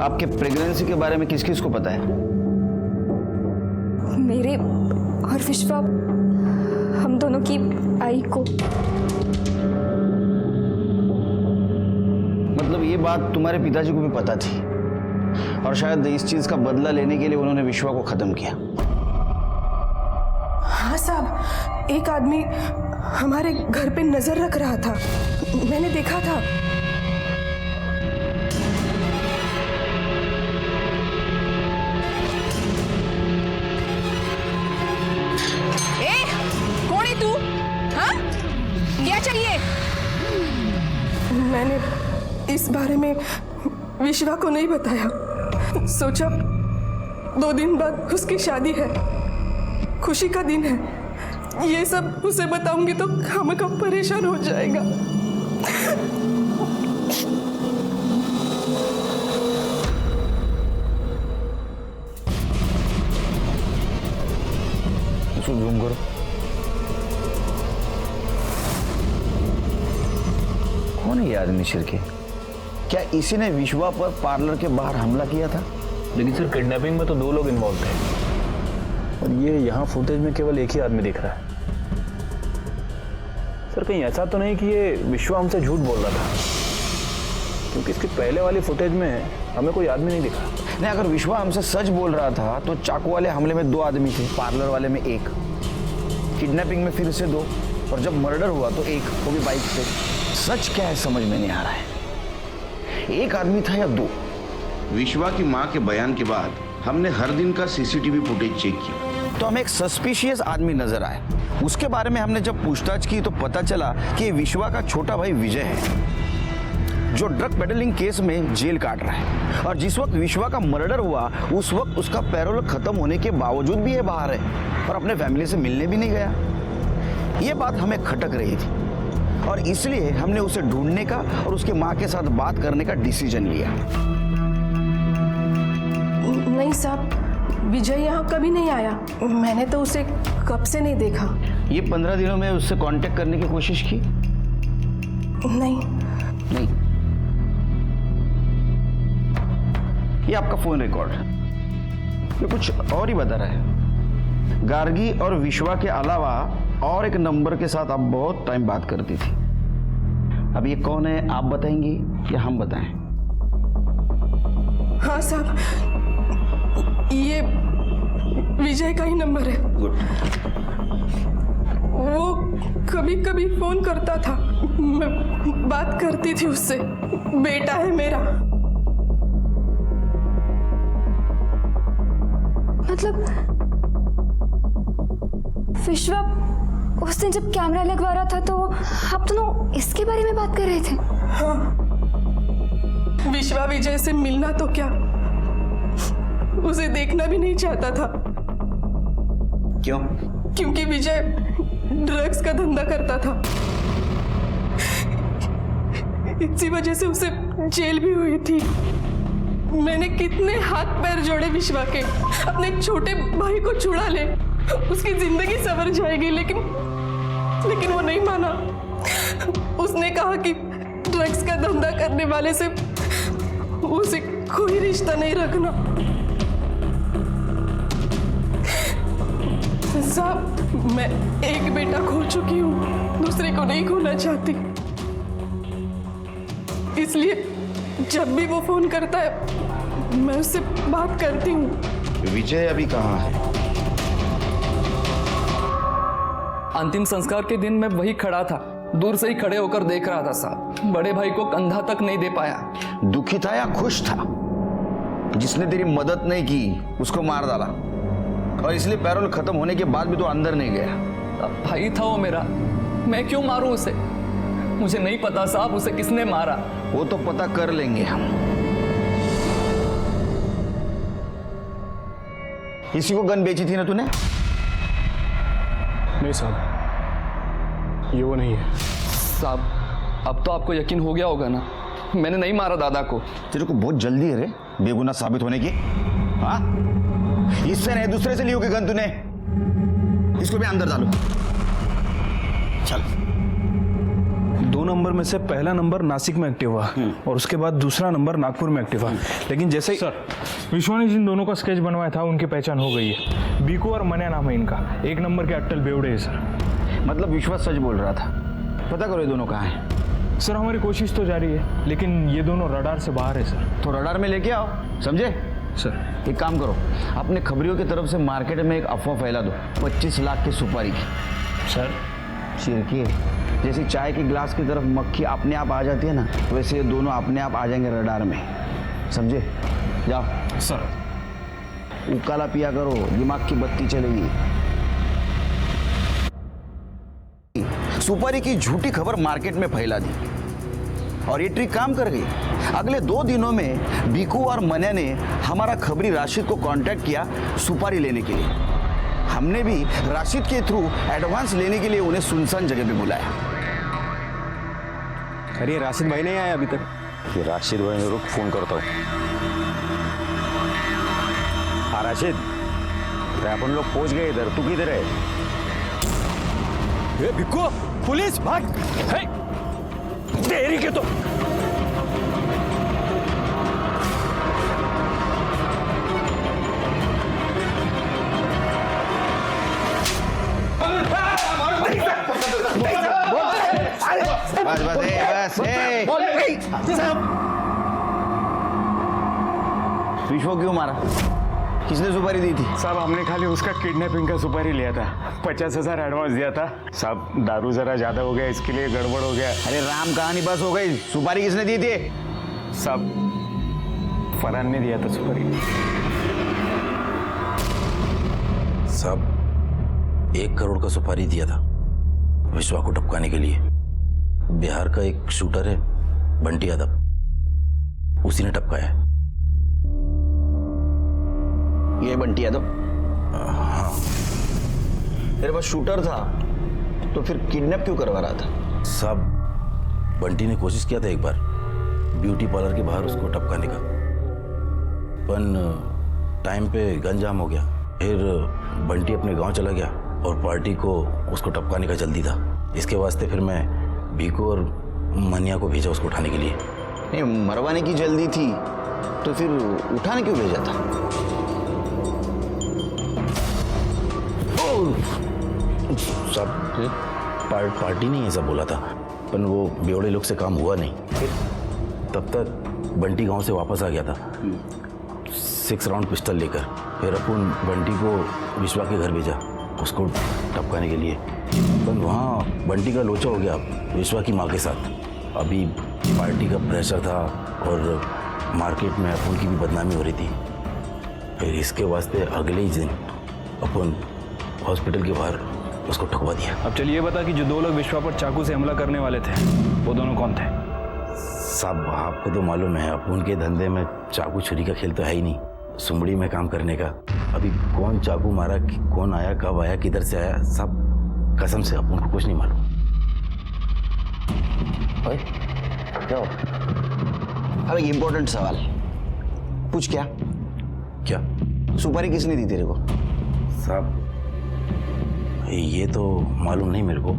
[SPEAKER 4] आपके प्रेगनेंसी के बारे में किस किस को पता है?
[SPEAKER 3] मेरे और विश्वा, हम दोनों की आई को।
[SPEAKER 4] मतलब ये बात तुम्हारे पिताजी को भी पता थी और शायद इस चीज का बदला लेने के लिए उन्होंने विश्वा को खत्म किया।
[SPEAKER 6] हाँ साहब, एक आदमी हमारे घर पे नजर रख रहा था, मैंने देखा था। ए, कौन है तू? हाँ? क्या चाहिए? मैंने इस बारे में विश्वा को नहीं बताया। सोचा 2 दिन बाद उसकी शादी है, खुशी का दिन है, ये सब उसे बताऊंगी तो खामखा परेशान हो जाएगा।
[SPEAKER 4] इसको जूम करो। कौन है ये आदमी शिरके? क्या इसी ने विश्वा पर पार्लर के बाहर हमला किया था?
[SPEAKER 5] लेकिन सर किडनैपिंग में तो 2 लोग इन्वॉल्व थे और ये यहाँ फुटेज में केवल एक ही आदमी दिख रहा है। सर कहीं ऐसा तो नहीं कि ये विश्वा हमसे झूठ बोल रहा था, क्योंकि इसकी पहले वाली फुटेज में हमें कोई आदमी नहीं दिखा।
[SPEAKER 4] नहीं, अगर विश्वा हमसे सच बोल रहा था तो चाकू वाले हमले में 2 आदमी थे, पार्लर वाले में 1, किडनैपिंग में फिर से 2 और जब मर्डर हुआ तो 1, वो भी बाइक पे। सच क्या है समझ में नहीं आ रहा है, 1 आदमी था या 2?
[SPEAKER 11] विश्वा की मां के बयान के बाद हमने हर दिन का सीसीटीवी फुटेज चेक किया
[SPEAKER 4] तो हमें एक सस्पिशियस आदमी नजर आया। उसके बारे में हमने जब पूछताछ की तो पता चला कि विश्वा का छोटा भाई विजय है जो ड्रग पेडलिंग केस में जेल काट रहा है और जिस वक्त विश्वा का मर्डर हुआ उस वक्त उसका पैरोल खत्म होने के बावजूद भी ये बाहर है और अपने फैमिली से मिलने भी नहीं गया। ये बात हमें खटक रही थी और इसलिए हमने उसे ढूंढने का और उसके माँ के साथ बात करने का डिसीजन लिया।
[SPEAKER 6] नहीं साहब, विजय यहाँ कभी नहीं आया, मैंने तो उसे कब से नहीं देखा।
[SPEAKER 4] ये 15 दिनों में उससे कांटेक्ट करने की कोशिश की?
[SPEAKER 6] नहीं।
[SPEAKER 4] ये आपका फोन रिकॉर्ड ये कुछ और ही बता रहा है। गार्गी और विश्वा के अलावा और एक नंबर के साथ आप बहुत टाइम बात करती थी। अब ये कौन है आप बताएंगी या हम बताएं?
[SPEAKER 6] हाँ साहब, ये विजय का ही नंबर है।
[SPEAKER 4] गुड।
[SPEAKER 6] वो कभी कभी फोन करता था, मैं बात करती थी उससे। बेटा है मेरा।
[SPEAKER 3] मतलब विश्वा उस दिन जब कैमरा लगवा रहा था तो आप दोनों इसके बारे में बात कर रहे थे?
[SPEAKER 6] हाँ, विश्वा विजय से मिलना तो क्या, उसे देखना भी नहीं चाहता था।
[SPEAKER 4] क्यों?
[SPEAKER 6] क्योंकि विजय ड्रग्स का धंधा करता था। इसी वजह से उसे जेल भी हुई थी। मैंने कितने हाथ पैर जोड़े विश्वा के, अपने छोटे भाई को छुड़ा ले, उसकी जिंदगी संवर जाएगी, लेकिन वो नहीं माना। उसने कहा कि ड्रग्स का धंधा करने वाले से उसे कोई रिश्ता नहीं रखना। साहब, मैं एक बेटा खो चुकी हूँ, दूसरे को नहीं खोना चाहती। इसलिए जब भी वो फोन करता है मैं उससे बात करती हूँ।
[SPEAKER 11] विजय अभी कहाँ है?
[SPEAKER 12] अंतिम संस्कार के दिन मैं वही खड़ा था, दूर से ही खड़े होकर देख रहा था साहब। बड़े भाई को कंधा तक नहीं दे पाया।
[SPEAKER 4] दुखी था या खुश था? जिसने तेरी मदद नहीं की उसको मार डाला, और इसलिए पैरोल खत्म होने के बाद भी तो अंदर नहीं गया।
[SPEAKER 12] भाई था वो मेरा, मैं क्यों मारूं उसे? मुझे नहीं पता साहब उसे किसने मारा।
[SPEAKER 4] वो तो पता कर लेंगे हम। इसी को गन बेची थी ना तूने?
[SPEAKER 2] नहीं साहब, ये वो नहीं है।
[SPEAKER 12] साहब, अब तो आपको यकीन हो गया होगा ना, मैंने नहीं मारा दादा को।
[SPEAKER 4] तेरे को बहुत जल्दी है रे बेगुनाह साबित होने की। हाँ, इससे नहीं दूसरे से ली होगी गन तूने। इसको भी अंदर डालो। चल।
[SPEAKER 5] 2 नंबर में से पहला नंबर नासिक में एक्टिव हुआ और उसके बाद दूसरा नंबर नागपुर में एक्टिव हुआ। लेकिन जैसे
[SPEAKER 2] सर, विश्वा ने जिन दोनों का स्केच बनवाया था उनकी पहचान हो गई है। बीकू और मन्या नाम है इनका। 1 नंबर के अट्टल बेवड़े है सर।
[SPEAKER 4] मतलब विश्वास सच बोल रहा था। पता करो ये दोनों कहाँ हैं।
[SPEAKER 2] सर, हमारी कोशिश तो जारी है, लेकिन ये दोनों रडार से बाहर है सर।
[SPEAKER 4] तो रडार में लेके आओ, समझे?
[SPEAKER 2] सर,
[SPEAKER 4] एक काम करो, अपने खबरियों की तरफ से मार्केट में एक अफवाह फैला दो 25 लाख की सुपारी की।
[SPEAKER 2] सर,
[SPEAKER 4] छिड़की जैसे चाय के गिलास की तरफ मक्खी अपने आप आ जाती है ना, वैसे ये दोनों अपने आप आ जाएंगे रडार में, समझे? जाओ।
[SPEAKER 2] सर,
[SPEAKER 4] उकाला पिया करो, दिमाग की बत्ती चलेगी। सुपारी की झूठी खबर मार्केट में फैला दी और ये ट्रिक काम कर गई। अगले 2 दिनों में बीकू और मन्या ने हमारा खबरी राशिद को कांटेक्ट किया सुपारी लेने के लिए। हमने भी राशिद के थ्रू एडवांस लेने के लिए उन्हें सुनसान जगह पे बुलाया।
[SPEAKER 13] अरे राशिद भाई नहीं आया अभी तक?
[SPEAKER 14] ये राशिद भाई ने रुक, फोन करता हूँ। हाँ राशिद, अपन लोग पहुंच गए इधर, तू किधर है?
[SPEAKER 13] ए बिक्को, पुलिस भाग! देरी के तो
[SPEAKER 4] बस विश्व क्यों मारा? किसने सुपारी दी थी?
[SPEAKER 14] साहब, हमने खाली उसका किडनैपिंग का सुपारी लिया था। 50,000 एडवांस दिया था साहब। दारू जरा ज्यादा हो गया, इसके लिए गड़बड़ हो गया।
[SPEAKER 4] अरे राम कहानी बस हो गई। सुपारी किसने दी थी?
[SPEAKER 14] साहब, फरहान ने दिया था सुपारी।
[SPEAKER 15] साहब, 1 करोड़ का सुपारी दिया था विश्वा को टपकाने के लिए। बिहार का एक शूटर है बंटी यादव, उसी ने टपकाया है।
[SPEAKER 4] ये बंटी यादव?
[SPEAKER 15] हाँ।
[SPEAKER 4] तेरे पास शूटर था तो फिर किडनैप क्यों करवा रहा था?
[SPEAKER 15] साहब, बंटी ने कोशिश किया था एक बार ब्यूटी पार्लर के बाहर उसको टपकाने का, पर टाइम पे गन जाम हो गया। फिर बंटी अपने गांव चला गया और पार्टी को उसको टपकाने का जल्दी था। इसके वास्ते फिर मैं बीकू और मनिया को भेजा उसको उठाने के लिए।
[SPEAKER 4] नहीं, मरवाने की जल्दी थी तो फिर उठाने क्यों भेजा था?
[SPEAKER 15] सब पार्टी ने ऐसा बोला था, पर वो बेवड़े लोग से काम हुआ नहीं। तब तक बंटी गांव से वापस आ गया था 6 राउंड पिस्टल लेकर। फिर अपन बंटी को विश्वा के घर भेजा उसको टपकाने के लिए, पर वहाँ बंटी का लोचा हो गया विश्वा की माँ के साथ। अभी पार्टी का प्रेशर था और मार्केट में अपन की भी बदनामी हो रही थी। फिर इसके वास्ते अगले ही दिन अपन हॉस्पिटल के बाहर उसको ठुकवा दिया।
[SPEAKER 5] अब चलिए बता कि जो 2 लोग विश्वा पर चाकू से हमला करने वाले थे वो दोनों कौन थे?
[SPEAKER 15] साहब आपको तो मालूम है अपन के धंधे में चाकू छुरी का खेल तो है ही नहीं, सुमड़ी में काम करने का। अभी कौन चाकू मारा, कौन आया, कब आया, किधर से आया, सब कसम से अपन को कुछ नहीं मालूम।
[SPEAKER 4] ओए, क्या हो? अब एक इम्पोर्टेंट सवाल पूछ। क्या सुपारी किसने दी तेरे को?
[SPEAKER 15] साहब ये तो मालूम नहीं मेरे को,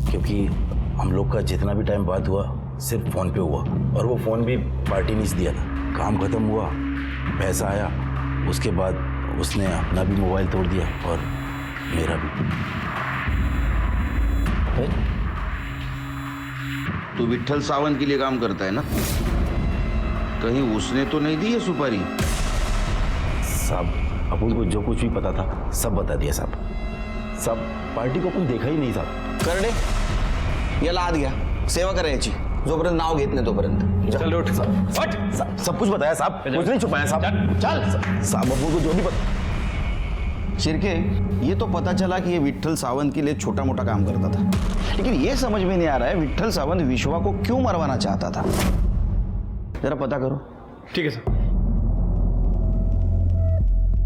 [SPEAKER 15] क्योंकि हम लोग का जितना भी टाइम बात हुआ सिर्फ फ़ोन पे हुआ, और वो फ़ोन भी पार्टी ने दिया था। काम खत्म हुआ, पैसा आया, उसके बाद उसने अपना भी मोबाइल तोड़ दिया और मेरा भी।
[SPEAKER 11] तू विट्ठल सावंत के लिए काम करता है ना? कहीं उसने तो नहीं दी है सुपारी?
[SPEAKER 15] साहब अपन को जो कुछ भी पता था सब बता दिया साहब। सब पार्टी को अपन देखा ही नहीं साहब।
[SPEAKER 4] करडे याला आत घ्या, सेवा करायची, जोपर्यंत नाव घेत नाही तोपर्यंत।
[SPEAKER 5] चल उठ।
[SPEAKER 15] सब कुछ बताया साहब, कुछ नहीं छुपाया साहब। चल साहब, अपन को जो भी
[SPEAKER 4] शिर्के, ये तो पता चला कि ये विट्ठल सावंत के लिए छोटा मोटा काम करता था, लेकिन ये समझ में नहीं आ रहा है विट्ठल सावंत विश्वा को क्यों मरवाना चाहता था। जरा पता करो।
[SPEAKER 2] ठीक है सर।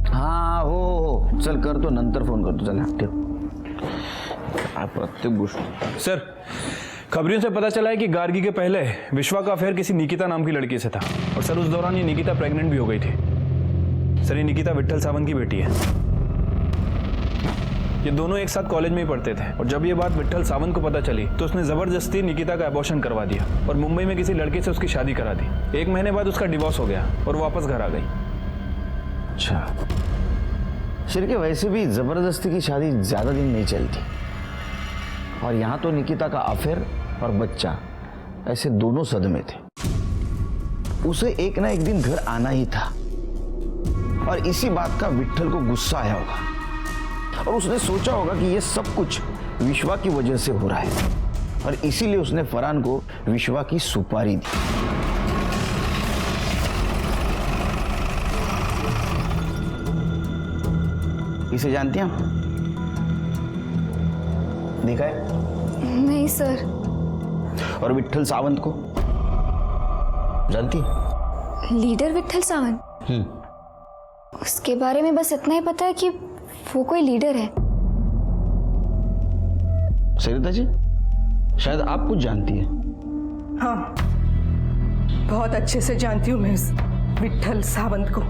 [SPEAKER 4] हाँ हो चल कर, तो नंतर फोन करतो। चल ठेव। प्रत्येक गोष्ट
[SPEAKER 5] सर, खबरों से पता चला है कि गार्गी के पहले विश्वा का अफेयर किसी निकिता नाम की लड़की से था, और सर उस दौरान ये निकिता प्रेग्नेंट भी हो गई थी। सर ये निकिता विट्ठल सावंत की बेटी है। ये दोनों एक साथ कॉलेज में ही पढ़ते थे, और जब ये बात विट्ठल सावंत को पता चली तो उसने जबरदस्ती निकिता का अबॉर्शन करवा दिया और मुंबई में किसी लड़के से उसकी शादी करा दी। 1 महीने बाद उसका डिवोर्स हो गया और वापस घर आ गई।
[SPEAKER 4] अच्छा शिर्के, वैसे भी जबरदस्ती की शादी ज्यादा दिन नहीं चलती, और यहाँ तो निकिता का अफेयर और बच्चा ऐसे दोनों सदमे थे। उसे एक ना एक दिन घर आना ही था, और इसी बात का विट्ठल को गुस्सा आया होगा, और उसने सोचा होगा कि ये सब कुछ विश्वा की वजह से हो रहा है, और इसीलिए उसने फरहान को विश्वा की सुपारी दी। इसे जानती हैं आप? देखा है?
[SPEAKER 3] नहीं सर।
[SPEAKER 4] और विट्ठल सावंत को जानती?
[SPEAKER 3] लीडर विट्ठल सावंत? उसके बारे में बस इतना ही पता है कि वो कोई लीडर है।
[SPEAKER 4] सरिता जी, शायद आप कुछ जानती है।
[SPEAKER 6] हाँ, बहुत अच्छे से जानती हूँ मैं इस विट्ठल सावंत को,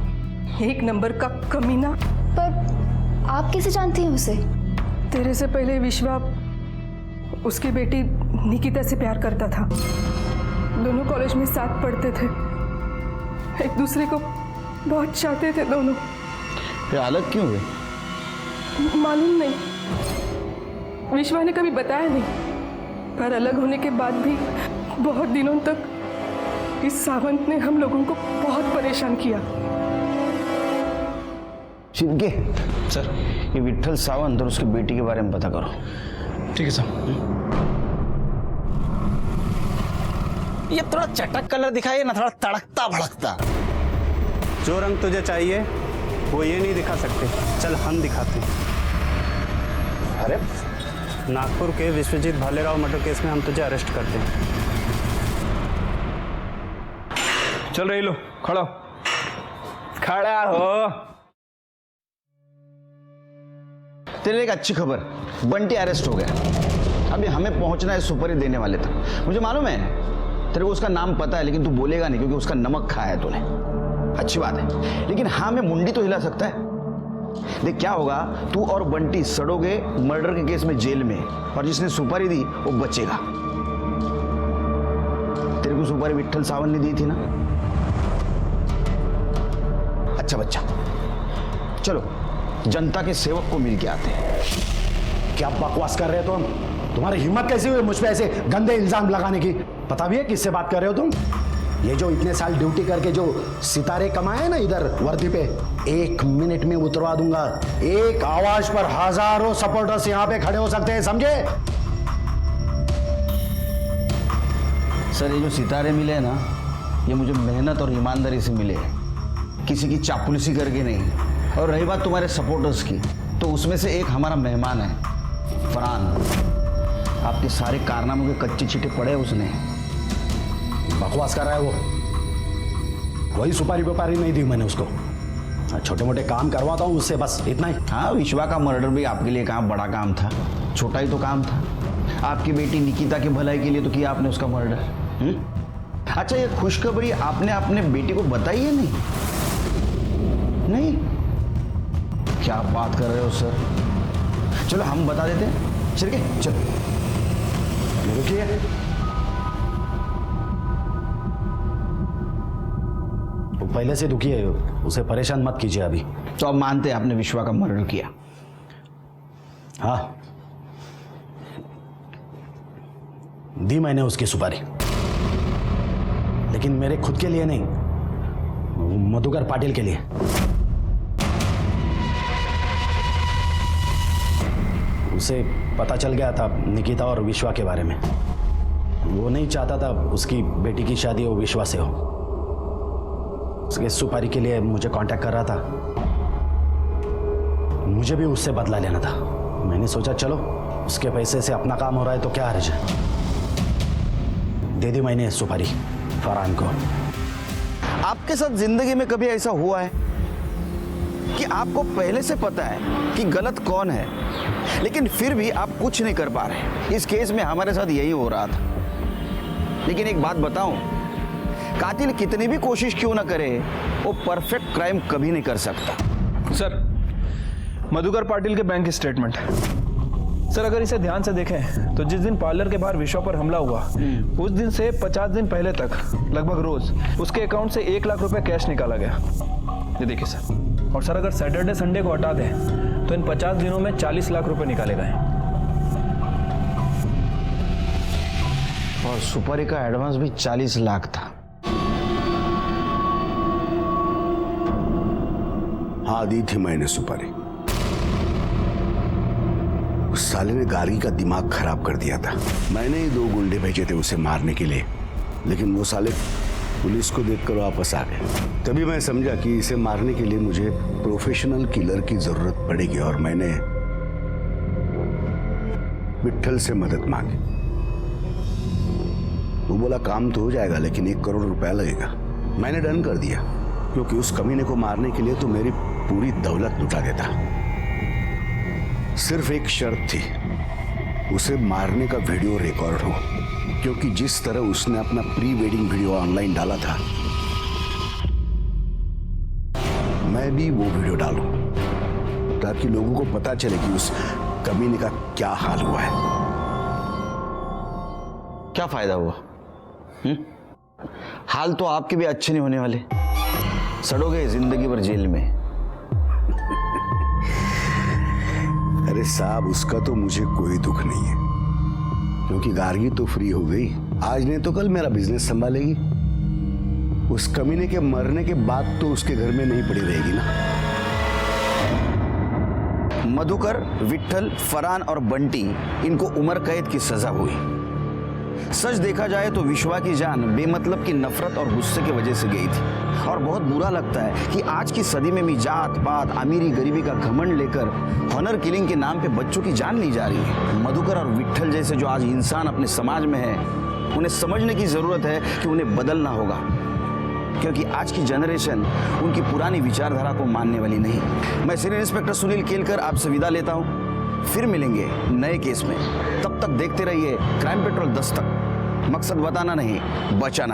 [SPEAKER 6] 1 नंबर का कमीना।
[SPEAKER 3] पर आप कैसे जानती हैं उसे?
[SPEAKER 6] तेरे से पहले विश्वा उसकी बेटी निकिता से प्यार करता था। दोनों कॉलेज में साथ पढ़ते थे, एक दूसरे को बहुत चाहते थे दोनों।
[SPEAKER 4] फिर अलग क्यों हुए?
[SPEAKER 6] मालूम नहीं, विश्वा ने कभी बताया नहीं, पर अलग होने के बाद भी बहुत दिनों तक इस सावंत ने हम लोगों को बहुत परेशान किया।
[SPEAKER 4] शिर्के सर, ये विट्ठल सावंत और उसकी बेटी के बारे में पता करो।
[SPEAKER 2] ठीक है सर।
[SPEAKER 4] ये थोड़ा चटक कलर दिखाइए ना, थोड़ा तड़कता भड़कता।
[SPEAKER 13] जो रंग तुझे चाहिए वो ये नहीं दिखा सकते, चल हम दिखाते हैं।
[SPEAKER 4] अरे
[SPEAKER 13] नागपुर के विश्वजीत भालेराव मर्डर केस में हम तुझे अरेस्ट करते हैं।
[SPEAKER 5] चल रही लो, खड़ा खड़ा हो।
[SPEAKER 4] तेरे एक अच्छी खबर, बंटी अरेस्ट हो गया। अभी हमें पहुंचना है सुपारी देने वाले तक। मुझे मालूम है तेरे को उसका नाम पता है, लेकिन तू बोलेगा नहीं क्योंकि उसका नमक खाया है तूने। अच्छी बात है, लेकिन हाँ मैं मुंडी तो हिला सकता है। देख क्या होगा, तू और बंटी सड़ोगे मर्डर के केस में जेल में, और जिसने सुपारी दी वो बचेगा। तेरे को सुपारी विट्ठल सावंत ने दी थी ना? अच्छा बच्चा, चलो जनता के सेवक को मिल के आते हैं।
[SPEAKER 1] क्या बकवास कर रहे हो तुम? तुम्हारी हिम्मत कैसी हुई मुझ पे ऐसे गंदे इल्जाम लगाने की? पता भी है किससे बात कर रहे हो तुम? ये जो इतने साल ड्यूटी करके जो सितारे कमाए ना इधर वर्दी पे, 1 मिनट में उतरवा दूंगा। एक आवाज पर हजारों सपोर्टर्स यहाँ पे खड़े हो सकते हैं, समझे?
[SPEAKER 4] सर ये जो सितारे मिले हैं ना, ये मुझे मेहनत और ईमानदारी से मिले हैं, किसी की चापलूसी करके नहीं। और रही बात तुम्हारे सपोर्टर्स की, तो उसमें से एक हमारा मेहमान है, फरहान। आपके सारे कारनामों के कच्चे छिटे पड़े उसने।
[SPEAKER 1] बकवास कर रहा है वो। वही सुपारी व्यापारी नहीं दी मैंने उसको। छोटे मोटे काम करवाता हूँ उससे, बस इतना ही।
[SPEAKER 4] हाँ, विश्वा का मर्डर भी आपके लिए काम बड़ा काम था, छोटा ही तो काम था। आपकी बेटी निकिता की भलाई के लिए तो किया आपने उसका मर्डर। अच्छा, ये खुशखबरी आपने अपने बेटी को बताई है? नहीं, क्या बात कर रहे हो सर? चलो हम बता देते हैं। चल के चलो। रुकिए,
[SPEAKER 1] वो पहले से दुखी है, उसे परेशान मत कीजिए अभी।
[SPEAKER 4] तो अब मानते हैं आपने विश्वा का मर्डर किया?
[SPEAKER 1] हाँ, दी मैंने उसकी सुपारी, लेकिन मेरे खुद के लिए नहीं, मधुकर पाटिल के लिए। उसे पता चल गया था निकिता और विश्वा के बारे में। वो नहीं चाहता था उसकी बेटी की शादी वो विश्वा से हो। उसके सुपारी के लिए मुझे कांटेक्ट कर रहा था। मुझे भी उससे बदला लेना था। मैंने सोचा चलो उसके पैसे से अपना काम हो रहा है तो क्या हर्ज है। दे दी मैंने सुपारी फरहान को।
[SPEAKER 4] आपके साथ जिंदगी में कभी ऐसा हुआ है कि आपको पहले से पता है कि गलत कौन है, लेकिन फिर भी आप कुछ नहीं कर पा रहे? इस केस में हमारे साथ यही हो रहा था। लेकिन एक बात बताऊं, कातिल कितनी भी कोशिश क्यों ना करे, वो परफेक्ट क्राइम कभी नहीं कर सकता।
[SPEAKER 5] सर, मधुकर पाटिल के बैंक स्टेटमेंट है। सर, अगर इसे ध्यान से देखें तो जिस दिन पार्लर के बाहर विश्वा पर हमला हुआ, उस दिन से 50 दिन पहले तक लगभग रोज उसके अकाउंट से 1 लाख रुपए कैश निकाला गया। ये देखिए सर। और सर, अगर सैटरडे संडे को हटा दें तो इन 50 दिनों में 40 लाख रुपए निकाले गए।
[SPEAKER 4] और सुपारी का एडवांस भी 40 लाख था।
[SPEAKER 1] हाँ, दी थी मैंने सुपारी। उस साले ने गार्गी का दिमाग खराब कर दिया था। मैंने ही 2 गुंडे भेजे थे उसे मारने के लिए, लेकिन वो साले पुलिस को देखकर वापस आ गए। तभी मैं समझा कि इसे मारने के लिए मुझे प्रोफेशनल किलर की जरूरत पड़ेगी, और मैंने विट्ठल से मदद मांगी। वो बोला काम तो हो जाएगा, लेकिन 1 करोड़ रुपया लगेगा। मैंने डन कर दिया, क्योंकि उस कमीने को मारने के लिए तो मेरी पूरी दौलत लुटा देता। सिर्फ एक शर्त थी, उसे मारने का वीडियो रिकॉर्ड हो, क्योंकि जिस तरह उसने अपना प्री वेडिंग वीडियो ऑनलाइन डाला था, मैं भी वो वीडियो डालूं, ताकि लोगों को पता चले कि उस कमीने का क्या हाल हुआ है।
[SPEAKER 4] क्या फायदा हुआ? हाल तो आपके भी अच्छे नहीं होने वाले, सड़ोगे जिंदगी भर जेल में।
[SPEAKER 1] अरे साहब, उसका तो मुझे कोई दुख नहीं है, क्योंकि गार्गी तो फ्री हो गई। आज नहीं तो कल मेरा बिजनेस संभालेगी। उस कमीने के मरने के बाद तो उसके घर में नहीं पड़ी रहेगी ना।
[SPEAKER 4] मधुकर, विट्ठल, फरहान और बंटी, इनको उम्र कैद की सजा हुई। सच देखा जाए तो विश्वा की जान बेमतलब की नफरत और गुस्से की वजह से गई थी। और बहुत बुरा लगता है कि आज की सदी में भी जात पात, अमीरी गरीबी का घमंड लेकर हॉनर किलिंग के नाम पे बच्चों की जान ली जा रही है। मधुकर और विट्ठल जैसे जो आज इंसान अपने समाज में है, उन्हें समझने की जरूरत है कि उन्हें बदलना होगा, क्योंकि आज की जनरेशन उनकी पुरानी विचारधारा को मानने वाली नहीं। मैं सीनियर इंस्पेक्टर सुनील केलकर आपसे विदा लेता हूँ। फिर मिलेंगे नए केस में। तब तक देखते रहिए क्राइम पेट्रोल दस्तक। मकसद बताना नहीं, बचाना है।